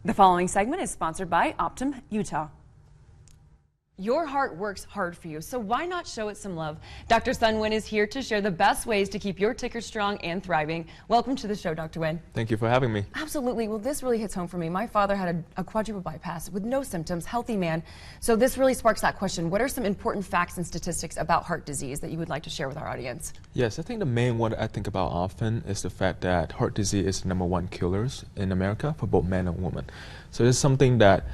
The following segment is sponsored by Optum Utah. Your heart works hard for you, so why not show it some love? Dr. Nguyen is here to share the best ways to keep your ticker strong and thriving. Welcome to the show, Dr. Nguyen. Thank you for having me. Absolutely. Well, this really hits home for me. My father had a quadruple bypass with no symptoms, healthy man. So this really sparks that question. What are some important facts and statistics about heart disease that you would like to share with our audience? Yes, I think the main one I think about often is the fact that heart disease is the #1 killers in America for both men and women. So it's something that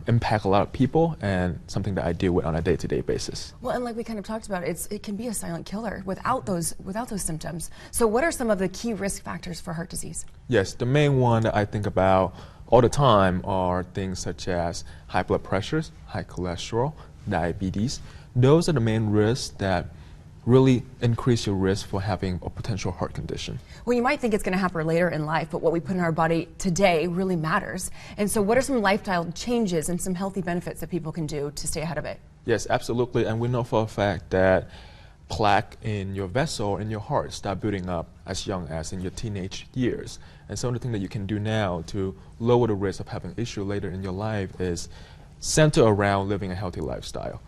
impacts a lot of people and something that I deal with on a day-to-day basis. Well, and like we kind of talked about, it can be a silent killer without those symptoms. So what are some of the key risk factors for heart disease? Yes, the main one that I think about all the time are things such as high blood pressures, high cholesterol, diabetes. Those are the main risks that really increase your risk for having a potential heart condition. Well, you might think it's going to happen later in life, but what we put in our body today really matters. And so what are some lifestyle changes and some healthy benefits that people can do to stay ahead of it? Yes, absolutely. And we know for a fact that plaque in your vessel, in your heart, start building up as young as in your teenage years. And so the thing that you can do now to lower the risk of having issue later in your life is center around living a healthy lifestyle.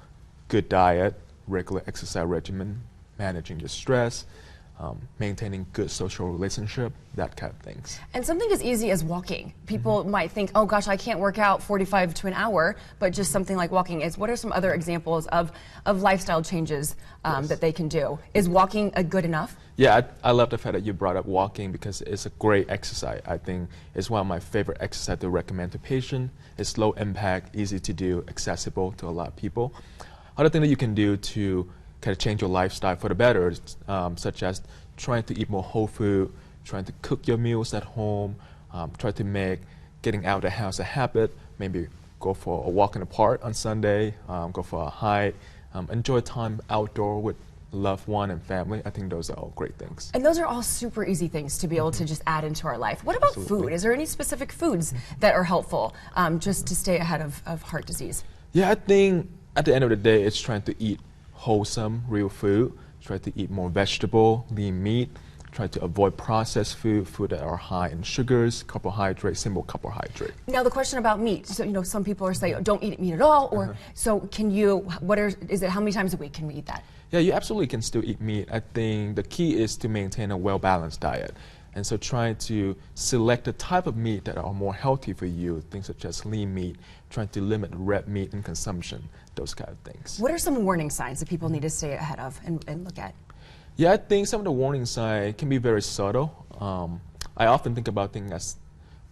Good diet, regular exercise regimen, managing your stress, maintaining good social relationship, that kind of things. And something as easy as walking. People might think, oh gosh, I can't work out 45 to an hour, but just something like walking is. What are some other examples of lifestyle changes that they can do? Is walking good enough? Yeah, I love the fact that you brought up walking because it's a great exercise. I think it's one of my favorite exercises to recommend to patients. It's low impact, easy to do, accessible to a lot of people. Other thing that you can do to kind of change your lifestyle for the better, such as trying to eat more whole food, trying to cook your meals at home, try to make getting out of the house a habit, maybe go for a walk in the park on Sunday, go for a hike, enjoy time outdoor with loved one and family. I think those are all great things. And those are all super easy things to be able to just add into our life. What about food? Is there any specific foods that are helpful just to stay ahead of heart disease? Yeah, I think at the end of the day, it's trying to eat wholesome, real food, try to eat more vegetable, lean meat, try to avoid processed food that are high in sugars, carbohydrates, simple carbohydrate. Now the question about meat, so some people are saying don't eat meat at all, or so can you, how many times a week can we eat that? Yeah, you absolutely can still eat meat. I think the key is to maintain a well-balanced diet. And so trying to select the type of meat that are more healthy for you, things such as lean meat, trying to limit red meat in consumption, those kind of things. What are some warning signs that people need to stay ahead of and look at? Yeah, I think some of the warning signs can be very subtle. I often think about things as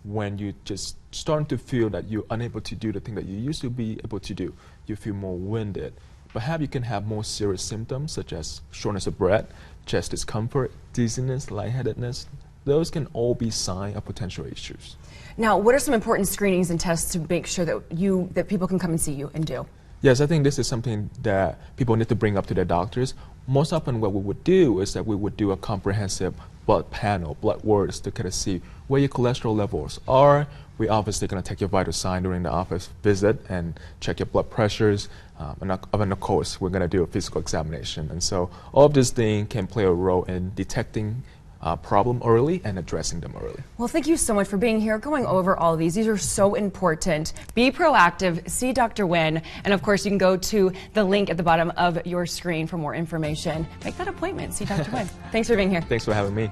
when you just starting to feel that you're unable to do the thing that you used to be able to do. You feel more winded. Perhaps you can have more serious symptoms such as shortness of breath, chest discomfort, dizziness, lightheadedness. Those can all be signs of potential issues. Now, what are some important screenings and tests to make sure that people can come and see you and do? Yes, I think this is something that people need to bring up to their doctors. Most often what we would do is that we would do a comprehensive blood panel, blood works to kind of see where your cholesterol levels are. We're obviously going to take your vital sign during the office visit and check your blood pressures. And of course, we're going to do a physical examination. And so all of these things can play a role in detecting problem early and addressing them early. Well, thank you so much for being here, going over all of these. These are so important. Be proactive, see Dr. Nguyen, and of course you can go to the link at the bottom of your screen for more information. Make that appointment, see Dr. Nguyen. Thanks for being here. Thanks for having me.